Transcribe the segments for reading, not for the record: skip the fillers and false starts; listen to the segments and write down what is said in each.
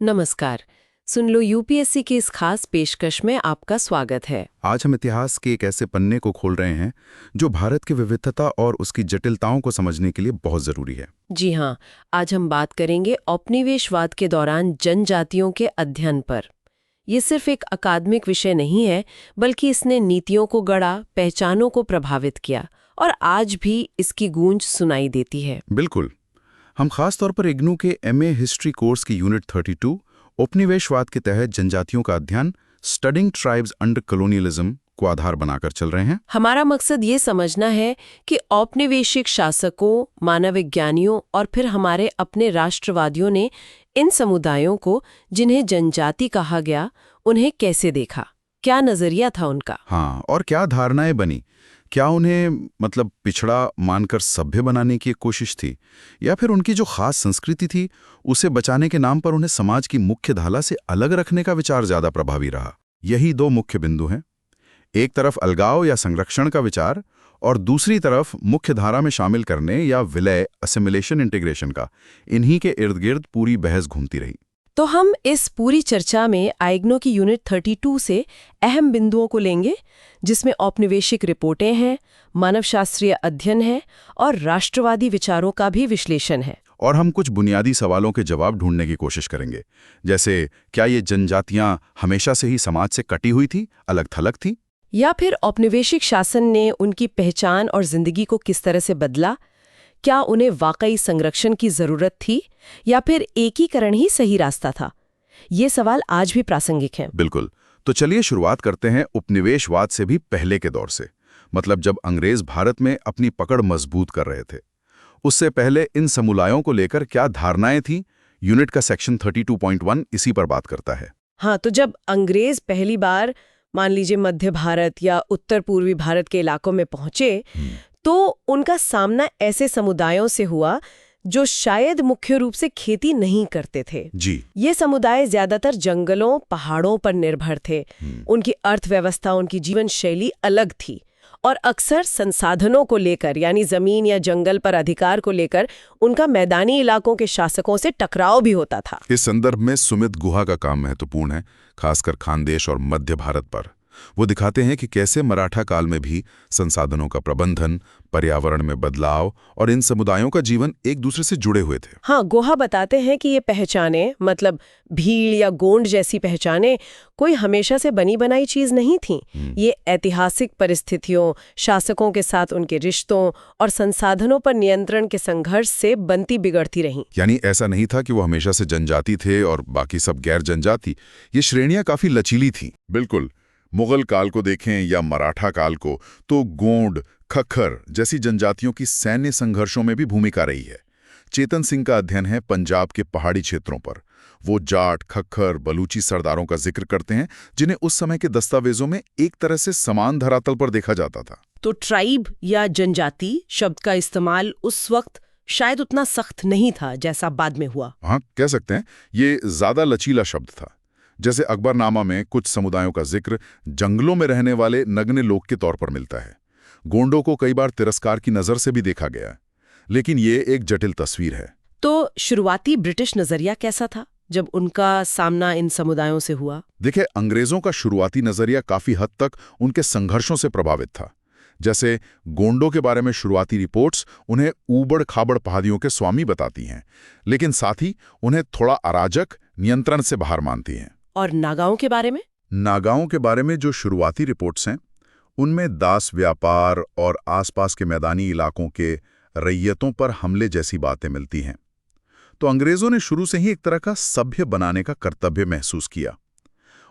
नमस्कार। सुन लो यूपीएससी की इस खास पेशकश में आपका स्वागत है। आज हम इतिहास के एक ऐसे पन्ने को खोल रहे हैं जो भारत की विविधता और उसकी जटिलताओं को समझने के लिए बहुत जरूरी है। जी हाँ, आज हम बात करेंगे औपनिवेशवाद के दौरान जनजातियों के अध्ययन पर। ये सिर्फ एक अकादमिक विषय नहीं है, बल्कि इसने नीतियों को गढ़ा, पहचानों को प्रभावित किया और आज भी इसकी गूंज सुनाई देती है। बिल्कुल। हम खास तौर पर इग्नू के एमए हिस्ट्री कोर्स की यूनिट 32 उपनिवेशवाद के तहत जनजातियों का अध्ययन स्टडिंग ट्राइब्स अंडर कॉलोनियलिज्म को आधार बनाकर चल रहे हैं। हमारा मकसद ये समझना है कि औपनिवेशिक शासकों, मानवविज्ञानियों और फिर हमारे अपने राष्ट्रवादियों ने इन समुदायों को, जिन्हें जनजाति कहा गया, उन्हें कैसे देखा, क्या नजरिया था उनका। हाँ, और क्या धारणाएं बनी। क्या उन्हें पिछड़ा मानकर सभ्य बनाने की एक कोशिश थी, या फिर उनकी जो खास संस्कृति थी उसे बचाने के नाम पर उन्हें समाज की मुख्य धारा से अलग रखने का विचार ज्यादा प्रभावी रहा। यही दो मुख्य बिंदु हैं। एक तरफ अलगाव या संरक्षण का विचार, और दूसरी तरफ मुख्य धारा में शामिल करने या विलय, असिमिलेशन, इंटीग्रेशन का। इन्हीं के इर्द गिर्द पूरी बहस घूमती रही। तो हम इस पूरी चर्चा में आइग्नो की यूनिट 32 से अहम बिंदुओं को लेंगे, जिसमें औपनिवेशिक रिपोर्टें हैं, मानवशास्त्रीय अध्ययन है और राष्ट्रवादी विचारों का भी विश्लेषण है। और हम कुछ बुनियादी सवालों के जवाब ढूंढने की कोशिश करेंगे, जैसे क्या ये जनजातियां हमेशा से ही समाज से कटी हुई थी, अलग थलग थी, या फिर औपनिवेशिक शासन ने उनकी पहचान और जिंदगी को किस तरह से बदला। क्या उन्हें वाकई संरक्षण की जरूरत थी या फिर एकीकरण ही सही रास्ता था। ये सवाल आज भी प्रासंगिक हैं। बिल्कुल। तो चलिए शुरुआत करते हैं उपनिवेशवाद से भी पहले के दौर से, जब अंग्रेज भारत में अपनी पकड़ मजबूत कर रहे थे। उससे पहले इन समुदायों को लेकर क्या धारणाएं थी, यूनिट का सेक्शन 32.1 इसी पर बात करता है। हाँ, तो जब अंग्रेज पहली बार मान लीजिए मध्य भारत या उत्तर पूर्वी भारत के इलाकों में पहुंचे, तो उनका सामना ऐसे समुदायों से हुआ जो शायद मुख्य रूप से खेती नहीं करते थे। जी। ये समुदाय ज्यादातर जंगलों, पहाड़ों पर निर्भर थे। उनकी अर्थव्यवस्था, उनकी जीवन शैली अलग थी और अक्सर संसाधनों को लेकर, यानी जमीन या जंगल पर अधिकार को लेकर, उनका मैदानी इलाकों के शासकों से टकराव भी होता था। इस संदर्भ में सुमित गुहा का काम महत्वपूर्ण है, खासकर खानदेश और मध्य भारत पर। वो दिखाते हैं कि कैसे मराठा काल में भी संसाधनों का प्रबंधन, पर्यावरण में बदलाव और इन समुदायों का जीवन एक दूसरे से जुड़े हुए थे। हाँ, गुहा बताते हैं कि ये पहचाने, भीड़ या गोंड जैसी पहचाने, कोई हमेशा से बनी बनाई चीज नहीं थी। ये ऐतिहासिक परिस्थितियों, शासकों के साथ उनके रिश्तों और संसाधनों पर नियंत्रण के संघर्ष से बनती बिगड़ती रहीं। यानी ऐसा नहीं था कि वो हमेशा से जनजाति थे और बाकी सब गैर जनजाति। ये श्रेणियां काफी लचीली थी। बिल्कुल। मुगल काल को देखें या मराठा काल को, तो गोंड, खक्खर जैसी जनजातियों की सैन्य संघर्षों में भी भूमिका रही है। चेतन सिंह का अध्ययन है पंजाब के पहाड़ी क्षेत्रों पर। वो जाट, खक्खर, बलूची सरदारों का जिक्र करते हैं, जिन्हें उस समय के दस्तावेजों में एक तरह से समान धरातल पर देखा जाता था। तो ट्राइब या जनजाति शब्द का इस्तेमाल उस वक्त शायद उतना सख्त नहीं था जैसा बाद में हुआ। हाँ, कह सकते हैं ये ज्यादा लचीला शब्द था। जैसे अकबरनामा में कुछ समुदायों का जिक्र जंगलों में रहने वाले नग्न लोग के तौर पर मिलता है। गोंडों को कई बार तिरस्कार की नजर से भी देखा गया है, लेकिन ये एक जटिल तस्वीर है। तो शुरुआती ब्रिटिश नजरिया कैसा था जब उनका सामना इन समुदायों से हुआ? देखिए, अंग्रेजों का शुरुआती नजरिया काफी हद तक उनके संघर्षों से प्रभावित था। जैसे गोंडों के बारे में शुरुआती रिपोर्ट्स उन्हें ऊबड़ खाबड़ पहाड़ियों के स्वामी बताती हैं, लेकिन साथ ही उन्हें थोड़ा अराजक, नियंत्रण से बाहर मानती हैं। और नागाओं के बारे में? नागाओं के बारे में जो शुरुआती रिपोर्ट्स हैं, उनमें दास व्यापार और आसपास के मैदानी इलाकों के रैयतों पर हमले जैसी बातें मिलती हैं। तो अंग्रेजों ने शुरू से ही एक तरह का सभ्य बनाने का कर्तव्य महसूस किया।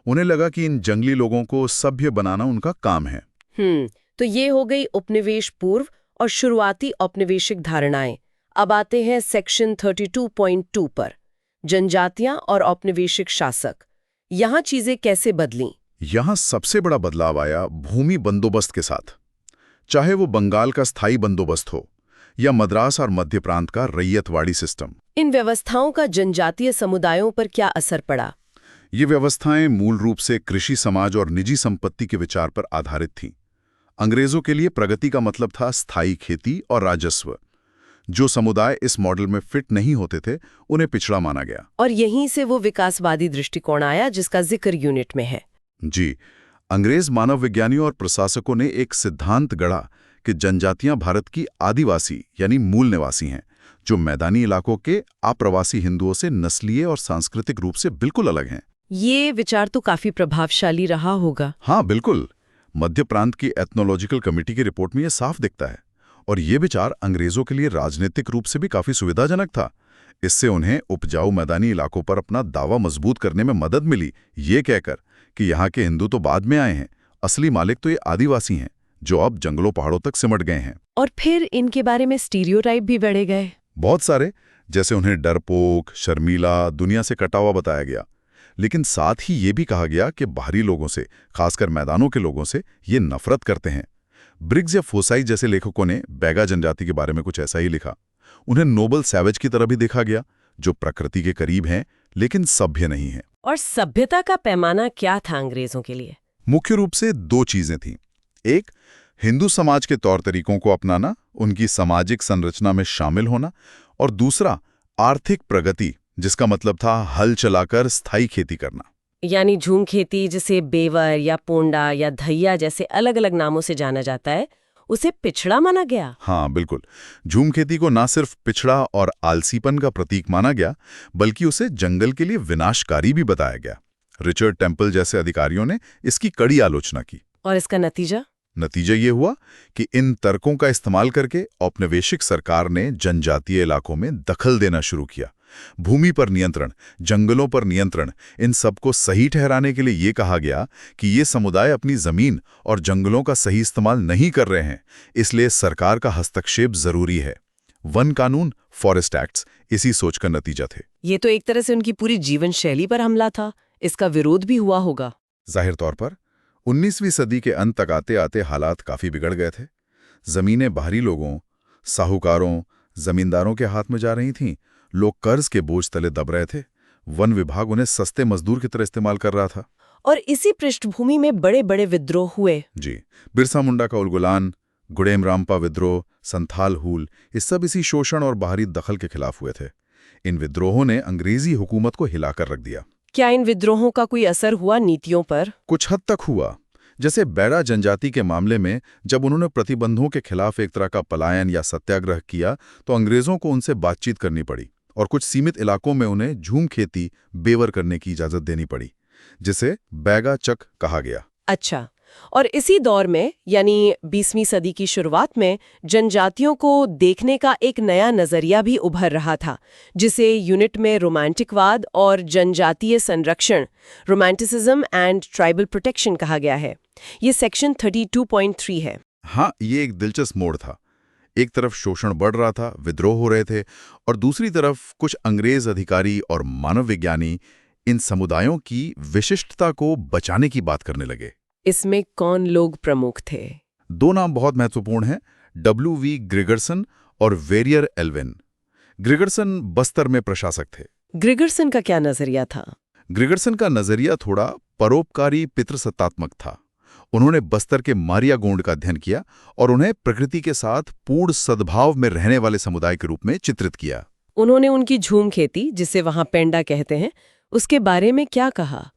उन्हें लगा कि इन जंगली लोगों को सभ्य बनाना उनका काम है। तो ये हो गई उपनिवेश पूर्व और शुरुआती औपनिवेशिक धारणाएं। अब आते हैं सेक्शन 32.2 पर, जनजातियां और औपनिवेशिक शासक। यहाँ चीजें कैसे बदलीं? यहाँ सबसे बड़ा बदलाव आया भूमि बंदोबस्त के साथ। चाहे वो बंगाल का स्थायी बंदोबस्त हो या मद्रास और मध्य प्रांत का रैयतवाड़ी सिस्टम। इन व्यवस्थाओं का जनजातीय समुदायों पर क्या असर पड़ा? ये व्यवस्थाएं मूल रूप से कृषि समाज और निजी संपत्ति के विचार पर आधारित थीं। अंग्रेजों के लिए प्रगति का मतलब था स्थायी खेती और राजस्व। जो समुदाय इस मॉडल में फिट नहीं होते थे उन्हें पिछड़ा माना गया। और यहीं से वो विकासवादी दृष्टिकोण आया जिसका जिक्र यूनिट में है। जी, अंग्रेज मानव विज्ञानियों और प्रशासकों ने एक सिद्धांत गढ़ा कि जनजातियां भारत की आदिवासी यानी मूल निवासी हैं, जो मैदानी इलाकों के आप्रवासी हिंदुओं से नस्लीय और सांस्कृतिक रूप से बिल्कुल अलग हैं। ये विचार तो काफी प्रभावशाली रहा होगा। हाँ बिल्कुल, मध्य प्रांत की एथनोलॉजिकल कमेटी की रिपोर्ट में ये साफ दिखता है। और ये विचार अंग्रेजों के लिए राजनीतिक रूप से भी काफी सुविधाजनक था। इससे उन्हें उपजाऊ मैदानी इलाकों पर अपना दावा मजबूत करने में मदद मिली, ये कहकर कि यहाँ के हिंदू तो बाद में आए हैं, असली मालिक तो ये आदिवासी हैं जो अब जंगलों पहाड़ों तक सिमट गए हैं। और फिर इनके बारे में स्टीरियोटाइप भी बढ़े गए। बहुत सारे, जैसे उन्हें डरपोक, शर्मीला, दुनिया से कटा हुआ बताया गया। लेकिन साथ ही ये भी कहा गया कि बाहरी लोगों से, खासकर मैदानों के लोगों से, ये नफरत करते हैं। ब्रिग्स या फोसाई जैसे लेखकों ने बैगा जनजाति के बारे में कुछ ऐसा ही लिखा। उन्हें नोबल सैवेज की तरह भी देखा गया, जो प्रकृति के करीब हैं लेकिन सभ्य नहीं हैं। और सभ्यता का पैमाना क्या था अंग्रेजों के लिए? मुख्य रूप से दो चीजें थीं। एक, हिंदू समाज के तौर तरीकों को अपनाना, उनकी सामाजिक संरचना में शामिल होना, और दूसरा आर्थिक प्रगति, जिसका मतलब था हल चलाकर स्थायी खेती करना। यानी झूम खेती, जिसे बेवर या पोंडा या धैया जैसे अलग अलग नामों से जाना जाता है, उसे पिछड़ा माना गया। हाँ बिल्कुल, झूम खेती को न सिर्फ पिछड़ा और आलसीपन का प्रतीक माना गया, बल्कि उसे जंगल के लिए विनाशकारी भी बताया गया। रिचर्ड टेम्पल जैसे अधिकारियों ने इसकी कड़ी आलोचना की। और इसका नतीजा ये हुआ कि इन तर्कों का इस्तेमाल करके औपनिवेशिक सरकार ने जनजातीय इलाकों में दखल देना शुरू किया। भूमि पर नियंत्रण, जंगलों पर नियंत्रण, इन सबको सही ठहराने के लिए ये कहा गया कि ये समुदाय अपनी जमीन और जंगलों का सही इस्तेमाल नहीं कर रहे हैं, इसलिए सरकार का हस्तक्षेप जरूरी है। वन कानून, फॉरेस्ट एक्ट्स इसी सोच का नतीजा थे। ये तो एक तरह से उनकी पूरी जीवन शैली पर हमला था। इसका विरोध भी हुआ होगा। जाहिर तौर पर 19वीं सदी के अंत तक आते आते हालात काफी बिगड़ गए थे। जमीनें बाहरी लोगों, साहूकारों, जमींदारों के हाथ में जा रही थीं। लोग कर्ज के बोझ तले दब रहे थे। वन विभाग उन्हें सस्ते मजदूर की तरह इस्तेमाल कर रहा था। और इसी पृष्ठभूमि में बड़े बड़े विद्रोह हुए। जी, बिरसा मुंडा का उलगुलान, गुडेम रामपा विद्रोह, संथाल हूल, ये सब इसी शोषण और बाहरी दखल के खिलाफ हुए थे। इन विद्रोहों ने अंग्रेजी हुकूमत को हिलाकर रख दिया। क्या इन विद्रोहों का कोई असर हुआ नीतियों पर? कुछ हद तक हुआ। जैसे बैरा जनजाति के मामले में जब उन्होंने प्रतिबंधों के खिलाफ एक तरह का पलायन या सत्याग्रह किया, तो अंग्रेजों को उनसे बातचीत करनी पड़ी और कुछ सीमित इलाकों में उन्हें झूम खेती, बेवर करने की इजाजत देनी पड़ी, जिसे बैगा चक कहा गया। अच्छा, और इसी दौर में यानी 20वीं सदी की शुरुआत में जनजातियों को देखने का एक नया नजरिया भी उभर रहा था, जिसे यूनिट में रोमांटिकवाद और जनजातीय संरक्षण, रोमांटिसिज्म एंड ट्राइबल प्रोटेक्शन कहा गया है। ये सेक्शन 32.3 है। हाँ, ये एक दिलचस्प मोड़ था। एक तरफ शोषण बढ़ रहा था, विद्रोह हो रहे थे, और दूसरी तरफ कुछ अंग्रेज अधिकारी और मानव विज्ञानी इन समुदायों की विशिष्टता को बचाने की बात करने लगे। इसमें कौन लोग प्रमुख थे? दो नाम बहुत महत्वपूर्ण हैं, W.V. ग्रिगरसन और वेरियर एल्विन। ग्रिगरसन बस्तर में प्रशासक थे। ग्रिगरसन का क्या नजरिया था? ग्रिगरसन का नजरिया थोड़ा परोपकारी पितृसत्तात्मक था। उन्होंने बस्तर के मारिया गोंड का अध्ययन किया और उन्हें प्रकृति के साथ पूर्ण सद्भाव में रहने वाले समुदाय के रूप में चित्रित किया। उन्होंने उनकी झूम खेती, जिसे वहां पेंडा कहते हैं, उसके बारे में क्या कहा?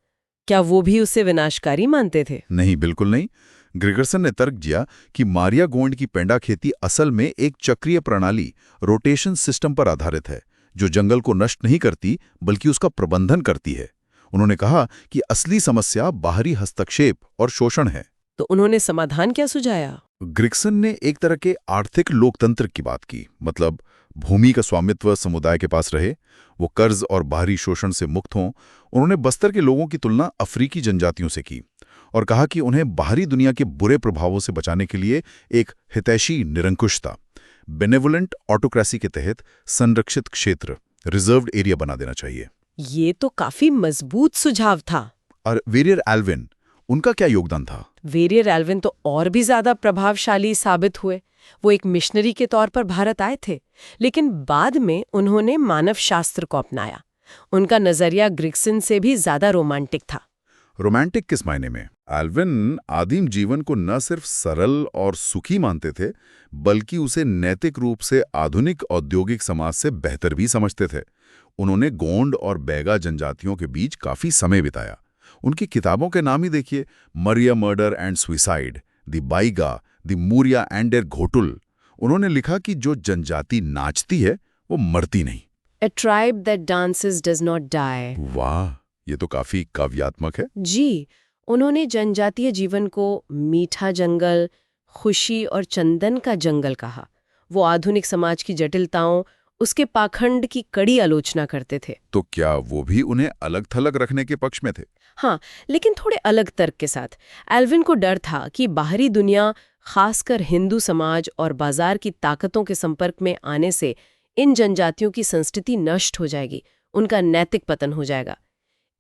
क्या वो भी उसे विनाशकारी मानते थे? नहीं, बिल्कुल नहीं। ग्रिगरसन ने तर्क दिया कि मारिया गोंड की पेंडा खेती असल में एक चक्रीय प्रणाली, रोटेशन सिस्टम पर आधारित है, जो जंगल को नष्ट नहीं करती बल्कि उसका प्रबंधन करती है। उन्होंने कहा कि असली समस्या बाहरी हस्तक्षेप और शोषण है। तो उन्होंने समाधान क्या सुझाया? ग्रिगरसन ने एक तरह के आर्थिक लोकतंत्र की बात की, मतलब भूमि का स्वामित्व समुदाय के पास रहे, वो कर्ज और बाहरी शोषण से मुक्त हों। उन्होंने बस्तर के लोगों की तुलना अफ्रीकी जनजातियों से की और कहा कि उन्हें बाहरी दुनिया के बुरे प्रभावों से बचाने के लिए एक हितैषी निरंकुशता, बेनेवोलेंट ऑटोक्रेसी के तहत संरक्षित क्षेत्र, रिजर्व्ड एरिया बना देना चाहिए। ये तो काफी मजबूत सुझाव था। और वेरियर एल्विन, उनका क्या योगदान था? वेरियर एल्विन तो और भी ज्यादा प्रभावशाली साबित हुए। वो एक मिशनरी के तौर पर भारत आए थे, लेकिन बाद में उन्होंने मानव शास्त्र को अपनाया। उनका नजरिया ग्रिगरसन से भी ज्यादा रोमांटिक था। रोमांटिक किस मायने में? एल्विन आदिम जीवन को न सिर्फ सरल और सुखी मानते थे, बल्कि उसे नैतिक रूप से आधुनिक औद्योगिक समाज से बेहतर भी समझते थे। उन्होंने गोंड और बैगा जनजातियों के बीच काफी समय बिताया। उनकी किताबों के नाम ही देखिए, Maria murder and suicide, the Baiga, the Muria and their ghotul. उन्होंने लिखा कि जो जनजाति नाचती है वो मरती नहीं। A tribe that dances does not die। वाह, ये तो काफी काव्यात्मक है। जी, उन्होंने जनजातीय जीवन को मीठा जंगल, खुशी और चंदन का जंगल कहा। वो आधुनिक समाज की जटिलताओं, उसके पाखंड की कड़ी आलोचना करते थे। तो क्या वो भी उन्हें अलग थलग रखने के पक्ष में थे? हाँ, लेकिन थोड़े अलग तर्क के साथ। एल्विन को डर था कि बाहरी दुनिया, खासकर हिंदू समाज और बाजार की ताकतों के संपर्क में आने से इन जनजातियों की संस्कृति नष्ट हो जाएगी, उनका नैतिक पतन हो जाएगा।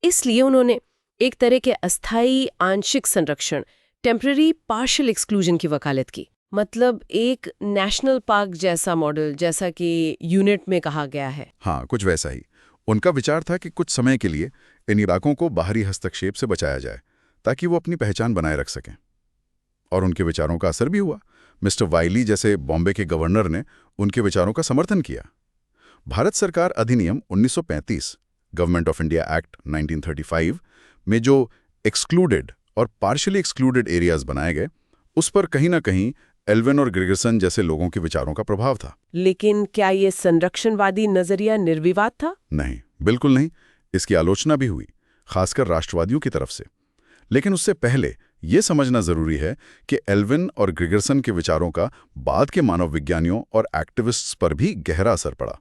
इसलिए उन्होंने एक तरह के अस्थायी आंशिक संरक्षण, टेम्पररी पार्शियल एक्सक्लूजन की वकालत की। मतलब एक नेशनल पार्क जैसा मॉडल, जैसा कि यूनिट में कहा गया है। हाँ, कुछ वैसा ही। उनका विचार था कि कुछ समय के लिए इन इलाकों को बाहरी हस्तक्षेप से बचाया जाए, ताकि वो अपनी पहचान बनाए रख सकें। और उनके विचारों का असर भी हुआ। मिस्टर वाइली जैसे बॉम्बे के गवर्नर ने उनके विचारों का समर्थन किया। भारत सरकार अधिनियम 1935, गवर्नमेंट ऑफ इंडिया एक्ट 1935 में जो एक्सक्लूडेड और पार्शियली एक्सक्लूडेड एरियाज बनाए गए, उस पर कहीं ना कहीं एल्विन और ग्रेगरसन जैसे लोगों के विचारों का प्रभाव था। लेकिन क्या ये संरक्षणवादी नजरिया निर्विवाद था? नहीं, बिल्कुल नहीं। इसकी आलोचना भी हुई, खासकर राष्ट्रवादियों की तरफ से। लेकिन उससे पहले ये समझना जरूरी है कि एल्विन और ग्रेगरसन के विचारों का बाद के मानव विज्ञानियों और एक्टिविस्ट्स पर भी गहरा असर पड़ा।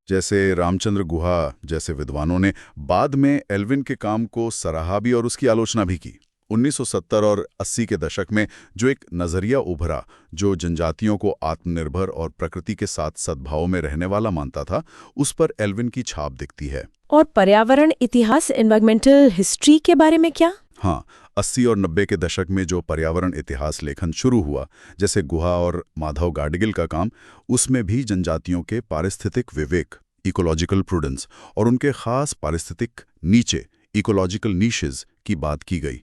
जैसे रामचंद्र गुहा जैसे विद्वानों ने बाद में एल्विन के काम को सराहा भी और उसकी आलोचना भी की। 1970 और 80 के दशक में जो एक नजरिया उभरा, जो जनजातियों को आत्मनिर्भर और प्रकृति के साथ सद्भाव में रहने वाला मानता था, उस पर एल्विन की छाप दिखती है। और पर्यावरण इतिहास, एनवायरमेंटल हिस्ट्री के बारे में क्या? हाँ, 80 और 90 के दशक में जो पर्यावरण इतिहास लेखन शुरू हुआ, जैसे गुहा और माधव गाडगिल का काम, उसमें भी जनजातियों के पारिस्थितिक विवेक, इकोलॉजिकल प्रूडेंस और उनके खास पारिस्थितिक नीचे, इकोलॉजिकल नीशेज की बात की गई।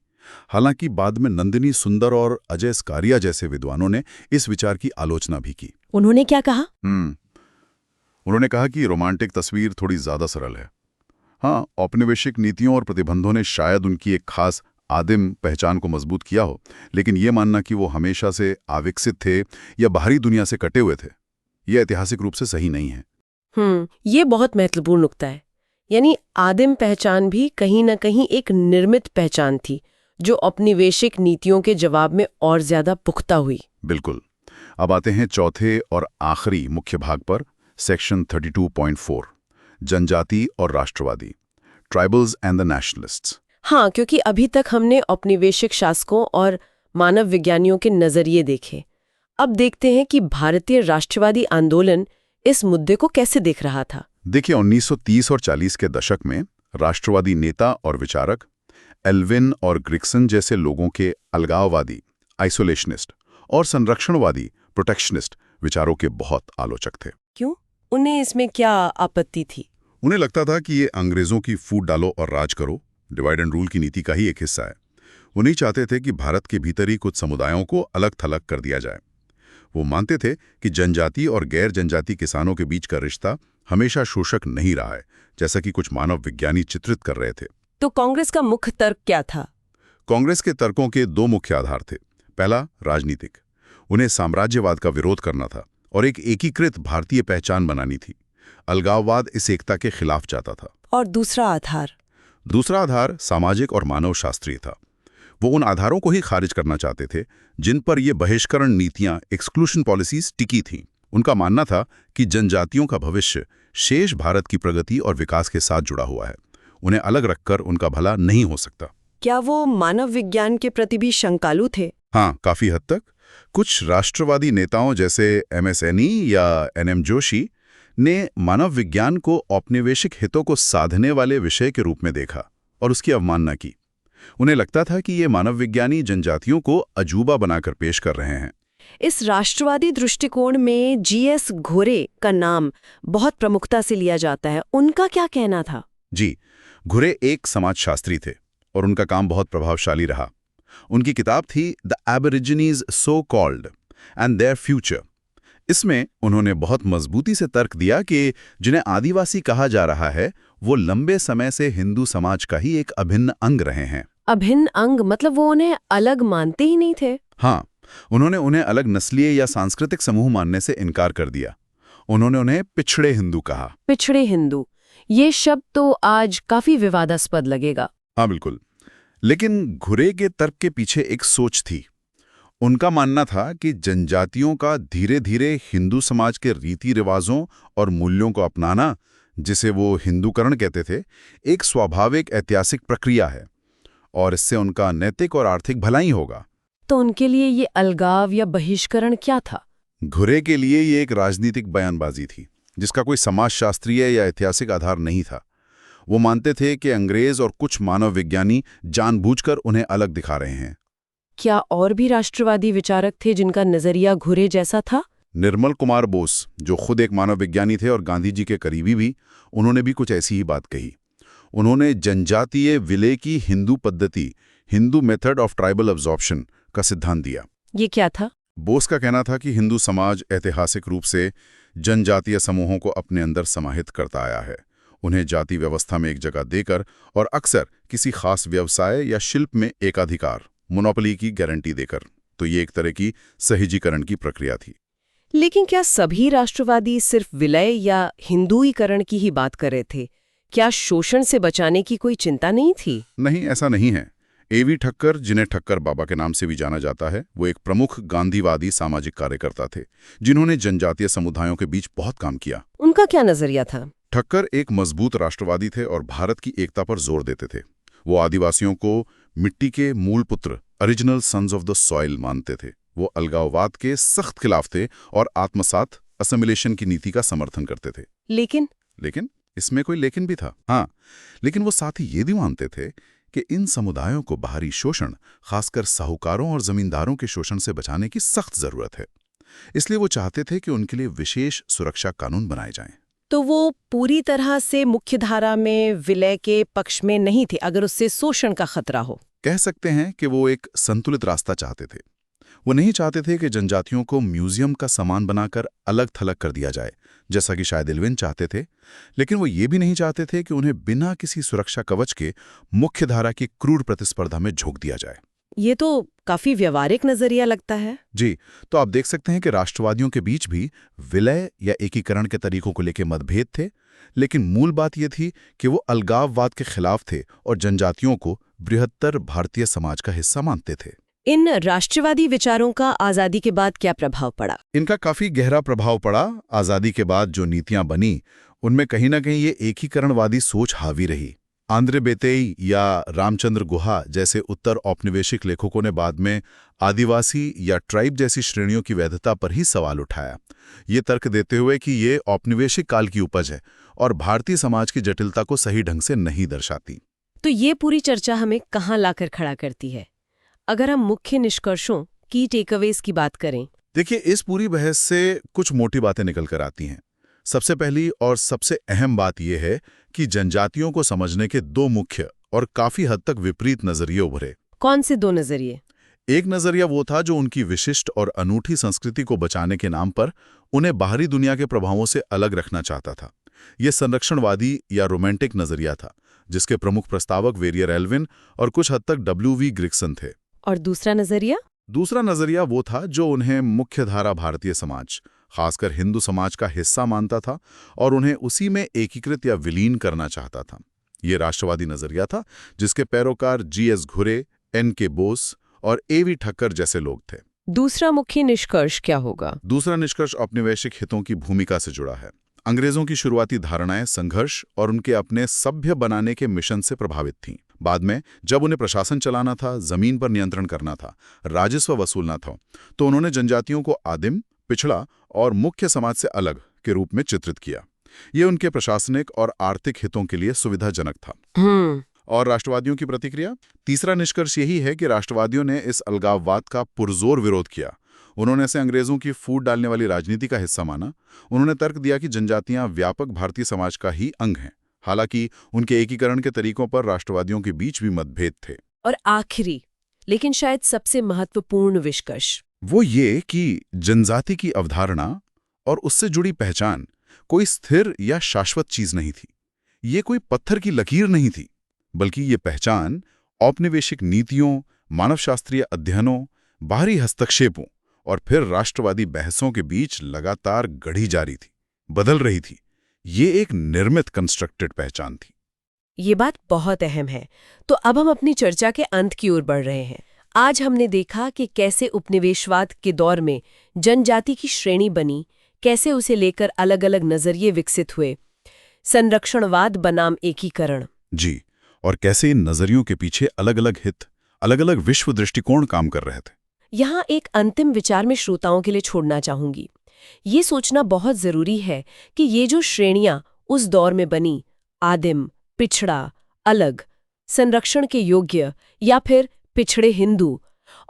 हालांकि बाद में नंदिनी सुंदर और अजय स्कारिया जैसे विद्वानों ने इस विचार की आलोचना भी की। उन्होंने क्या कहा? उन्होंने कहा कि रोमांटिक तस्वीर थोड़ी ज्यादा सरल है। हाँ, औपनिवेशिक नीतियों और प्रतिबंधों ने शायद उनकी एक खास आदिम पहचान को मजबूत किया हो, लेकिन ये मानना कि वो हमेशा से अविकसित थे या बाहरी दुनिया से कटे हुए थे, ये ऐतिहासिक रूप से सही नहीं है। ये बहुत महत्वपूर्ण नुक्ता है। यानी आदिम पहचान भी कहीं न कहीं एक निर्मित पहचान थी, जो औपनिवेशिक नीतियों के जवाब में और ज्यादा पुख्ता हुई। बिल्कुल। अब आते हैं चौथे और आखिरी मुख्य भाग पर, सेक्शन 32.4, जनजाति और राष्ट्रवादी, ट्राइबल्स एंड द नेशनलिस्ट्स। हाँ, क्योंकि अभी तक हमने औपनिवेशिक शासकों और मानव विज्ञानियों के नजरिए देखे। अब देखते हैं कि भारतीय राष्ट्रवादी आंदोलन इस मुद्दे को कैसे देख रहा था। देखिए, 1930 और 40 के दशक में राष्ट्रवादी नेता और विचारक एल्विन और ग्रेगरसन जैसे लोगों के अलगाववादी, आइसोलेशनिस्ट और संरक्षणवादी, प्रोटेक्शनिस्ट विचारों के बहुत आलोचक थे। क्यों? उन्हें इसमें क्या आपत्ति थी? उन्हें लगता था कि ये अंग्रेजों की फूट डालो और राज करो, डिवाइड एंड रूल की नीति का ही एक हिस्सा है। वो नहीं चाहते थे कि भारत के भीतर ही कुछ समुदायों को अलग थलग कर दिया जाए। वो मानते थे कि जनजाति और गैर जनजाति किसानों के बीच का रिश्ता हमेशा शोषक नहीं रहा है, जैसा कि कुछ मानव विज्ञानी चित्रित कर रहे थे। तो कांग्रेस का मुख्य तर्क क्या था? कांग्रेस के तर्कों के दो मुख्य आधार थे। पहला, राजनीतिक। उन्हें साम्राज्यवाद का विरोध करना था और एक एकीकृत भारतीय पहचान बनानी थी। अलगाववाद इस एकता के खिलाफ जाता था। और दूसरा आधार सामाजिक और मानवशास्त्रीय था। वो उन आधारों को ही खारिज करना चाहते थे जिन पर ये बहिष्करण नीतियां, एक्सक्लूशन पॉलिसीज टिकी थीं। उनका मानना था कि जनजातियों का भविष्य शेष भारत की प्रगति और विकास के साथ जुड़ा हुआ है। उन्हें अलग रखकर उनका भला नहीं हो सकता। क्या वो मानव विज्ञान के प्रति भी शंकालु थे? हाँ, काफी हद तक। कुछ राष्ट्रवादी नेताओं जैसे MS एनी या NM जोशी ने मानव विज्ञान को औपनिवेशिक हितों को साधने वाले विषय के रूप में देखा और उसकी अवमानना की। उन्हें लगता था कि ये मानव विज्ञानी जनजातियों को अजूबा बनाकर पेश कर रहे हैं। इस राष्ट्रवादी दृष्टिकोण में GS घुरे का नाम बहुत प्रमुखता से लिया जाता है। उनका क्या कहना था? जी, घुरे एक समाजशास्त्री थे। और उनका काम बहुत प्रभावशाली रहा। उनकी किताब थी the aborigines so called and their future. इसमें उन्होंने बहुत मजबूती से तर्क दिया कि जिन्हें आदिवासी कहा जा रहा है वो लंबे समय से हिंदू समाज का ही एक अभिन्न अंग रहे हैं। अभिन्न अंग मतलब वो उन्हें अलग मानते ही नहीं थे? हाँ, उन्होंने उन्हें अलग नस्लीय या सांस्कृतिक समूह मानने से इनकार कर दिया। उन्होंने उन्हें पिछड़े हिंदू कहा। पिछड़े हिंदू, ये शब्द तो आज काफी विवादास्पद लगेगा। हाँ बिल्कुल, लेकिन घुरे के तर्क के पीछे एक सोच थी। उनका मानना था कि जनजातियों का धीरे धीरे हिंदू समाज के रीति रिवाजों और मूल्यों को अपनाना, जिसे वो हिंदूकरण कहते थे, एक स्वाभाविक ऐतिहासिक प्रक्रिया है और इससे उनका नैतिक और आर्थिक भलाई होगा। तो उनके लिए ये अलगाव या बहिष्करण क्या था? घुरे के लिए ये एक राजनीतिक बयानबाजी थी जिसका कोई समाजशास्त्रीय या ऐतिहासिक आधार नहीं था। वो मानते थे कि अंग्रेज और कुछ मानव विज्ञानी जानबूझकर उन्हें अलग दिखा रहे हैं। क्या और भी राष्ट्रवादी विचारक थे जिनका नजरिया घुरे जैसा था? निर्मल कुमार बोस, जो खुद एक मानव विज्ञानी थे और गांधी जी के करीबी भी, उन्होंने भी कुछ ऐसी ही बात कही। उन्होंने जनजातीय विलय की हिंदू पद्धति, Hindu method of tribal absorption का सिद्धांत दिया। ये क्या था? बोस का कहना था कि हिंदू समाज ऐतिहासिक रूप से जनजातीय समूहों को अपने अंदर समाहित करता आया है, उन्हें जाति व्यवस्था में एक जगह देकर और अक्सर किसी खास व्यवसाय या शिल्प में एकाधिकार, मोनोपोली की गारंटी देकर। तो ये एक तरह की सहिजीकरण की प्रक्रिया थी। लेकिन क्या सभी राष्ट्रवादी सिर्फ विलय या हिंदुईकरण की ही बात कर रहे थे? क्या शोषण से बचाने की कोई चिंता नहीं थी? नहीं, ऐसा नहीं है। एवी ठक्कर, जिन्हें ठक्कर बाबा के नाम से भी जाना जाता है, वो एक प्रमुख गांधीवादी सामाजिक कार्यकर्ता थे जिन्होंने जनजातीय समुदायों के बीच बहुत काम किया। उनका क्या नजरिया था? ठक्कर एक मजबूत राष्ट्रवादी थे और भारत की एकता पर जोर देते थे। वो आदिवासियों को मिट्टी के मूल पुत्र, original sons of the soil मानते थे। वो अलगाववाद के सख्त खिलाफ थे और आत्मसात असिमिलेशन की नीति का समर्थन करते थे। लेकिन इसमें कोई लेकिन भी था। हाँ, लेकिन वो साथ ही ये भी मानते थे कि इन समुदायों को बाहरी शोषण, खासकर साहूकारों और जमींदारों के शोषण से बचाने की सख्त जरूरत है। इसलिए वो चाहते थे कि उनके लिए विशेष सुरक्षा कानून बनाए जाएं। तो वो पूरी तरह से मुख्यधारा में विलय के पक्ष में नहीं थे अगर उससे शोषण का खतरा हो? कह सकते हैं कि वो एक संतुलित रास्ता चाहते थे। वो नहीं चाहते थे कि जनजातियों को म्यूजियम का सामान बनाकर अलग थलग कर दिया जाए, जैसा कि शायद इल्विन चाहते थे। लेकिन वो ये भी नहीं चाहते थे कि उन्हें बिना किसी सुरक्षा कवच के मुख्यधारा की क्रूर प्रतिस्पर्धा में झोंक दिया जाए। ये तो काफी व्यवहारिक नजरिया लगता है। जी, तो आप देख सकते हैं कि राष्ट्रवादियों के बीच भी विलय या एकीकरण के तरीकों को लेकर मतभेद थे, लेकिन मूल बात यह थी कि वो अलगाववाद के खिलाफ थे और जनजातियों को बृहत्तर भारतीय समाज का हिस्सा मानते थे। इन राष्ट्रवादी विचारों का आजादी के बाद क्या प्रभाव पड़ा? इनका काफी गहरा प्रभाव पड़ा। आजादी के बाद जो नीतियां बनी, उनमें कहीं ना कहीं ये एकीकरणवादी सोच हावी रही। आंद्रे बेतेई या रामचंद्र गुहा जैसे उत्तर औपनिवेशिक लेखकों ने बाद में आदिवासी या ट्राइब जैसी श्रेणियों की वैधता पर ही सवाल उठाया, ये तर्क देते हुए कि ये औपनिवेशिक काल की उपज है और भारतीय समाज की जटिलता को सही ढंग से नहीं दर्शाती। तो ये पूरी चर्चा हमें कहाँ लाकर खड़ा करती है? अगर हम मुख्य निष्कर्षों की टेकअवेज की बात करें, देखिए, इस पूरी बहस से कुछ मोटी बातें निकल कर आती हैं। सबसे पहली और सबसे अहम बात यह है कि जनजातियों को समझने के दो मुख्य और काफी हद तक विपरीत नजरिए उभरे। कौन से दो नजरिए? एक नजरिया वो था जो उनकी विशिष्ट और अनूठी संस्कृति को बचाने के नाम पर उन्हें बाहरी दुनिया के प्रभावों से अलग रखना चाहता था। यह संरक्षणवादी या रोमांटिक नजरिया था, जिसके प्रमुख प्रस्तावक वेरियर एल्विन और कुछ हद तक W.V. ग्रिग्सन थे। और दूसरा नजरिया वो था जो उन्हें मुख्यधारा भारतीय समाज, खासकर हिंदू समाज का हिस्सा मानता था और उन्हें उसी में एकीकृत या विलीन करना चाहता था। ये राष्ट्रवादी नजरिया था जिसके पैरोकार G.S. घुरे, N.K. बोस और A.V. ठक्कर जैसे लोग थे। दूसरा मुख्य निष्कर्ष क्या होगा? दूसरा निष्कर्ष औपनिवेशिक हितों की भूमिका से जुड़ा है। अंग्रेजों की शुरुआती धारणाएं संघर्ष और उनके अपने सभ्य बनाने के मिशन से प्रभावित थीं। बाद में जब उन्हें प्रशासन चलाना था, जमीन पर नियंत्रण करना था, राजस्व वसूलना था, तो उन्होंने जनजातियों को आदिम, पिछड़ा और मुख्य समाज से अलग के रूप में चित्रित किया। ये उनके प्रशासनिक और आर्थिक हितों के लिए सुविधाजनक था। और राष्ट्रवादियों की प्रतिक्रिया? तीसरा निष्कर्ष यही है कि राष्ट्रवादियों ने इस अलगाववाद का पुरजोर विरोध किया। उन्होंने इसे अंग्रेजों की फूट डालने वाली राजनीति का हिस्सा माना। उन्होंने तर्क दिया कि जनजातियां व्यापक भारतीय समाज का ही अंग हैं, हालांकि उनके एकीकरण के तरीकों पर राष्ट्रवादियों के बीच भी मतभेद थे। और आखिरी, लेकिन शायद सबसे महत्वपूर्ण निष्कर्ष, वो ये कि जनजाति की अवधारणा और उससे जुड़ी पहचान कोई स्थिर या शाश्वत चीज नहीं थी। ये कोई पत्थर की लकीर नहीं थी, बल्कि ये पहचान औपनिवेशिक नीतियों, मानवशास्त्रीय अध्ययनों, बाहरी हस्तक्षेपों और फिर राष्ट्रवादी बहसों के बीच लगातार गढ़ी जा रही थी, बदल रही थी। ये एक निर्मित कंस्ट्रक्टेड पहचान थी। ये बात बहुत अहम है। तो अब हम अपनी चर्चा के अंत की ओर बढ़ रहे हैं। आज हमने देखा कि कैसे उपनिवेशवाद के दौर में जनजाति की श्रेणी बनी, कैसे उसे लेकर अलग अलग नजरिए विकसित हुए, संरक्षणवाद बनाम एकीकरण। जी, और कैसे इन नजरियों के पीछे अलग अलग हित, अलग अलग विश्व दृष्टिकोण काम कर रहे थे। यहाँ एक अंतिम विचार में श्रोताओं के लिए छोड़ना चाहूंगी। ये सोचना बहुत जरूरी है कि ये जो श्रेणियां उस दौर में बनी, आदिम, पिछड़ा, अलग, संरक्षण के योग्य या फिर पिछड़े हिंदू,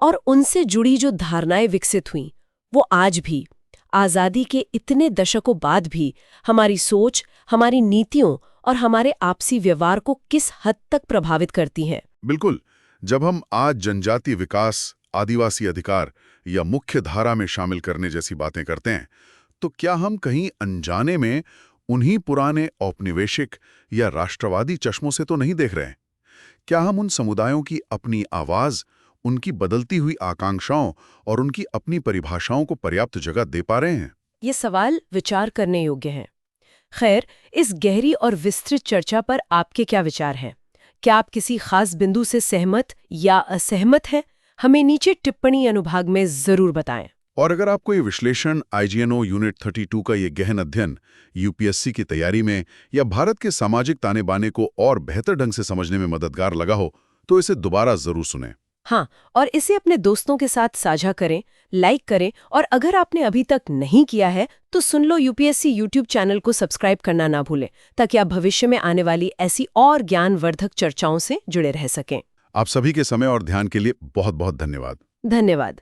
और उनसे जुड़ी जो धारणाएं विकसित हुईं, वो आज भी, आज़ादी के इतने दशकों बाद भी, हमारी सोच, हमारी नीतियों और हमारे आपसी व्यवहार को किस हद तक प्रभावित करती हैं। बिल्कुल। जब हम आज जनजाति विकास, आदिवासी अधिकार या मुख्य धारा में शामिल करने जैसी बातें करते हैं, तो क्या हम कहीं अनजाने में उन्हीं पुराने औपनिवेशिक या राष्ट्रवादी चश्मों से तो नहीं देख रहे हैं? क्या हम उन समुदायों की अपनी आवाज, उनकी बदलती हुई आकांक्षाओं और उनकी अपनी परिभाषाओं को पर्याप्त जगह दे पा रहे हैं? ये सवाल विचार करने योग्य हैं। खैर, इस गहरी और विस्तृत चर्चा पर आपके क्या विचार हैं? क्या आप किसी खास बिंदु से सहमत या असहमत हैं? हमें नीचे टिप्पणी अनुभाग में जरूर बताएं। और अगर आपको ये विश्लेषण IGNO यूनिट 32 का ये गहन अध्ययन UPSC की तैयारी में या भारत के सामाजिक ताने बाने को और बेहतर ढंग से समझने में मददगार लगा हो, तो इसे दोबारा जरूर सुनें। हाँ, और इसे अपने दोस्तों के साथ साझा करें, लाइक करें, और अगर आपने अभी तक नहीं किया है तो सुन लो UPSC YouTube चैनल को सब्सक्राइब करना ना भूलें, ताकि आप भविष्य में आने वाली ऐसी और ज्ञानवर्धक चर्चाओं से जुड़े रह सकें। आप सभी के समय और ध्यान के लिए बहुत बहुत धन्यवाद। धन्यवाद।